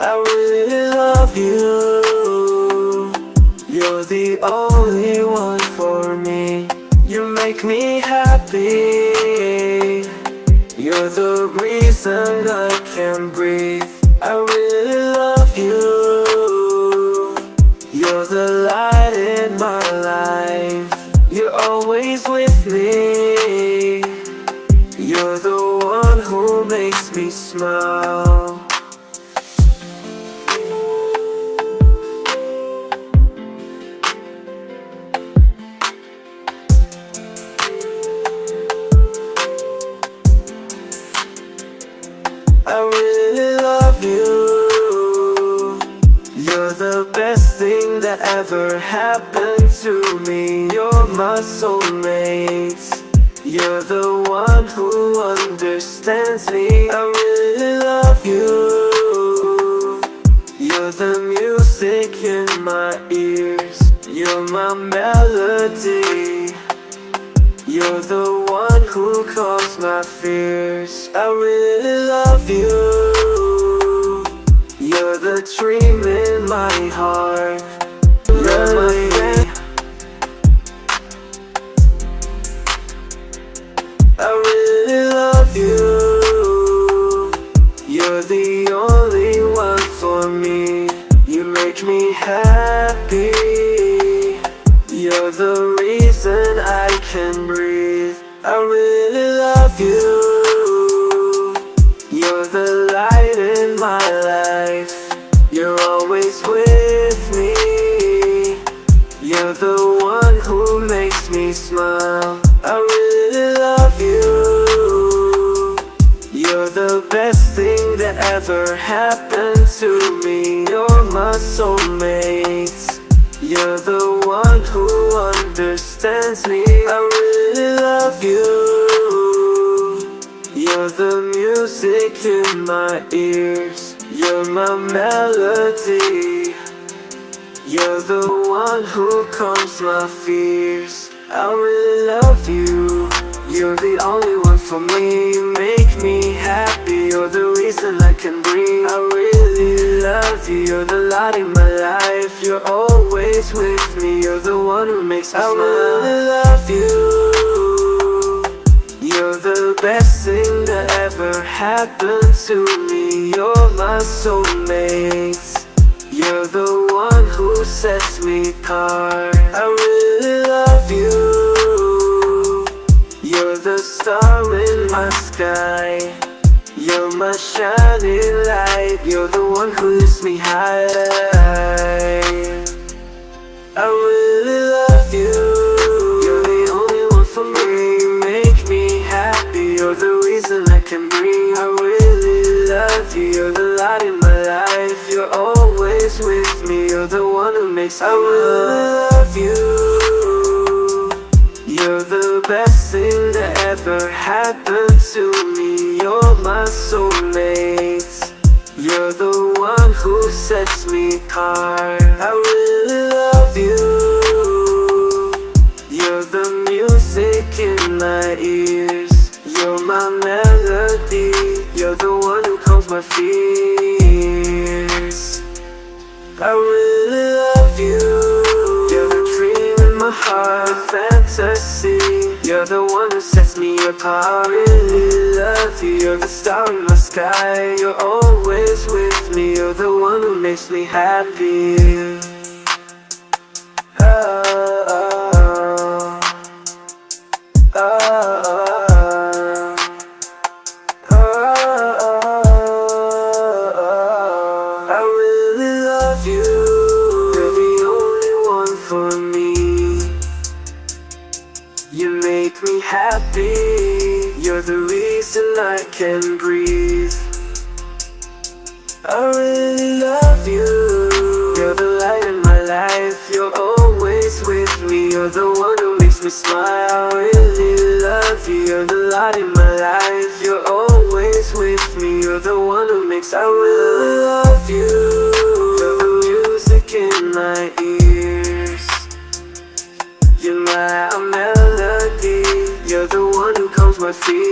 I really love you. You're the only one for me. You make me happy. You're the reason I can breathe. I really love you. You're the light in my life. You're always with me. You're the one who makes me smile. I really love you. You're the best thing that ever happened to me. You're my soulmate. You're the one who understands me. I really love you. You're the music in my ears. You're my melody. You're the one who calms my fears. I really love you. You're the dream in my heart. You're my friend. I really love you. You're the only one for me. You make me happy. You're the reason I can breathe. I really love you. You're the light in my life. You're always with me. You're the one who makes me smile. I really love you. You're the best thing that ever happened to me. You're my soulmate. You're the one who understands me. I really love you. You're the music in my ears. You're my melody. You're the one who calms my fears. I really love you. You're the only one for me. You make me happy. You're the reason I can breathe. I really love you. You're the light in my life. You're always with me. You're the one who makes me smile. I really love you. You're the best thing that ever happened to me. You're my soulmate. You're the one who sets me apart. I really love you. You're the star in my sky. You're my shining light. You're the one who lifts me high. I really love you. You're the only one for me. You make me happy. You're the reason I can breathe. I really love you. You're the light in my life. You're always with me. You're the one who makes me smile. I really love you. You're the best thing that ever happened to me. You're my soulmate. You're the one who sets me apart. I really love you. You're the music in my ears. You're my melody. You're the one who calms my fears. I really love you. You're the dream in my heart, fantasy. You're the one who sets me apart. I really love you. You're the star in my sky. You're always with me. You're the one who makes me happy. Oh, oh, oh, oh, oh. I really love you. You're the only one for me. You make me happy. You're the reason I can breathe. I really love you. You're the light in my life. You're always with me. You're the one who makes me smile. I really love you. You're the light in my life. You're always with me. You're the one who makes. I really love you. You're the music in my ears. You're my melody. You're the one who calms my fears.